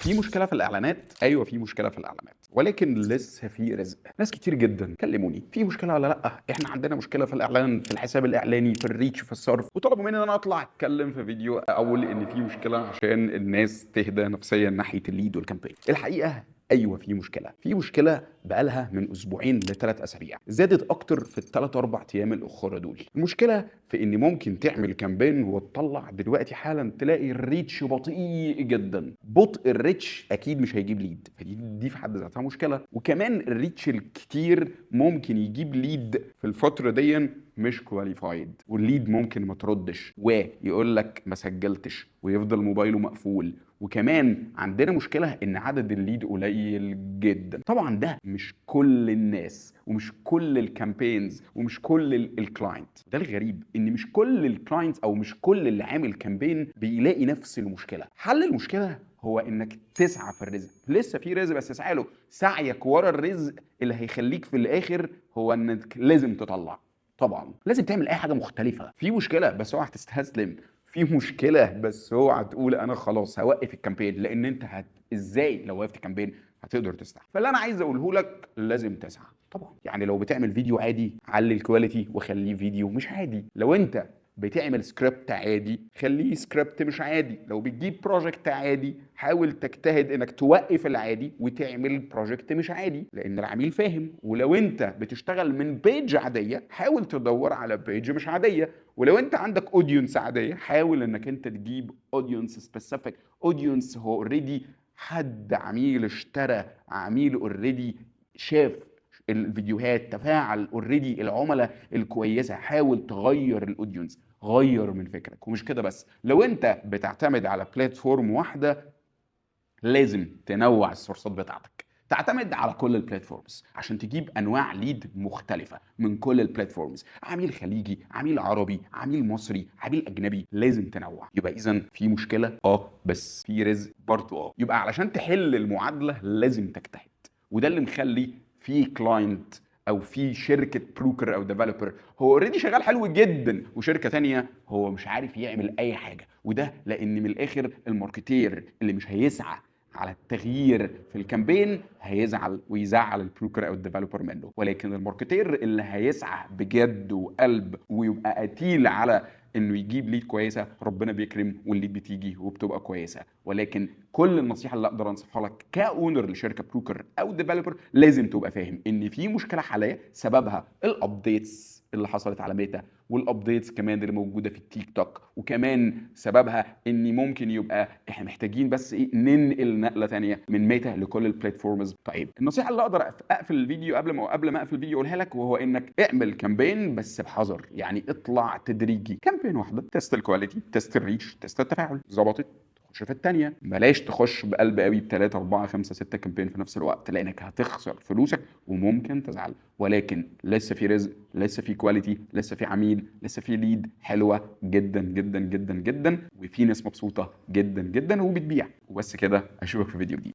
في مشكلة في الإعلانات؟ أيوه في مشكلة في الإعلانات، ولكن لسه في رزق. ناس كتير جدًا كلموني، في مشكلة والّا لأ؟ إحنا عندنا مشكلة في الإعلان، في الحساب الإعلاني، في الreach، في الصرف، وطلبوا مني إن أنا أطلع أتكلم في فيديو أقول إن في مشكلة عشان الناس تهدى نفسيًا ناحية الlead والcampaign. الحقيقة أيوه في مشكلة، في مشكلة بقى لها من أسبوعين ل3 أسابيع، زادت أكتر في ال3، 4 أيام الأخرى دول. المشكلة في إن ممكن تعمل campaign وتطلّع دلوقتي حالًا تلاقي الreach بطيء جدًا، بطء الreach أكيد مش هيجيب lead، فدي في حد ذاتها مشكلة، وكمان الreach الكتير ممكن يجيب lead في الفترة ديًّا مش qualified والlead ممكن ما تردش ويقول لك ما سجلتش ويفضل موبايله مقفول. وكمان عندنا مشكلة إن عدد الليد قليل جدًا، طبعًا ده مش كل الناس ومش كل الcampaigns ومش كل الclient، ده الغريب إن مش كل الclients أو مش كل اللي عامل campaign بيلاقي نفس المشكلة. حل المشكلة هو إنك تسعى في الرزق، لسه في رزق بس اسعى له، سعيك ورا الرزق اللي هيخليك في الآخر هو إنك لازم تطلّع. طبعًا لازم تعمل أي حاجة مختلفة، في مشكلة بس اوعى تستسلم، في مشكلة بس اوعى تقول أنا خلاص هاوقّف الcampaign لإن أنت إزاي لو وقفت campaign هتقدر تستحمل. فاللي أنا عايز أقوله لك لازم تسعى، طبعًا يعني لو بتعمل فيديو عادي علّي الquality وخلّيه فيديو مش عادي، لو أنت بتعمل script عادي خلّيه script مش عادي، لو بتجيب project عادي حاول تجتهد إنك توقّف العادي وتعمل project مش عادي، لإن العميل فاهم. ولو أنت بتشتغل من page عادية حاول تدوّر على page مش عادية، ولو أنت عندك audience عادية حاول إنك أنت تجيب audience specific audience هو already حد عميل اشترى، عميل already شاف الفيديوهات، تفاعل already العملا الكويسة. حاول تغيّر الaudience، غيّر من فكرك. ومش كده بس، لو أنت بتعتمد على platform واحدة لازم تنوّع السورسات بتاعتك، تعتمد على كل البلاتفورمز عشان تجيب أنواع lead مختلفة من كل البلاتفورمز، عميل خليجي، عميل عربي، عميل مصري، عميل أجنبي، لازم تنوّع. يبقى إذًا في مشكلة بس في رزق برضه يبقى علشان تحل المعادلة لازم تجتهد، وده اللي مخلّي في client أو في شركة broker أو developer هو already شغال حلو جدًا، وشركة تانية هو مش عارف يعمل أي حاجة، وده لإن من الآخر الماركتير اللي مش هيسعى على التغيير في الكامبين هيزعل ويزعل البروكر او الديفلوبر منه، ولكن الماركتير اللي هيسعى بجد وقلب ويبقى قتيل على انه يجيب ليد كويسه ربنا بيكرم والليد بتيجي وبتبقى كويسه. ولكن كل النصيحه اللي اقدر انصحها لك كاونر لشركه بروكر او ديفلوبر لازم تبقى فاهم ان في مشكله حاليه سببها الابديتس اللي حصلت على ميتا والابديتس كمان اللي موجوده في التيك توك، وكمان سببها ان ممكن يبقى احنا محتاجين بس ننقل نقله ثانيه من ميتا لكل البلاتفورمز. طيب النصيحه اللي اقدر اقفل الفيديو قبل ما اقفل الفيديو اقولها لك وهو انك اعمل كامبين بس بحذر، يعني اطلع تدريجي. كامبين واحده تست الكواليتي، تست الريتش، تست التفاعل، ظبطت تخش في الثانيه. بلاش تخش بقلب قوي ب3 4 5 6 كامبين في نفس الوقت لانك هتخسر فلوسك وممكن تزعل. ولكن لسه في رزق، لسه في كواليتي، لسه في عميل، لسه في ليد حلوه جدا جدا جدا جدا، وفي ناس مبسوطه جدا جدا وبتبيع. وبس كده، اشوفك في فيديو جديد.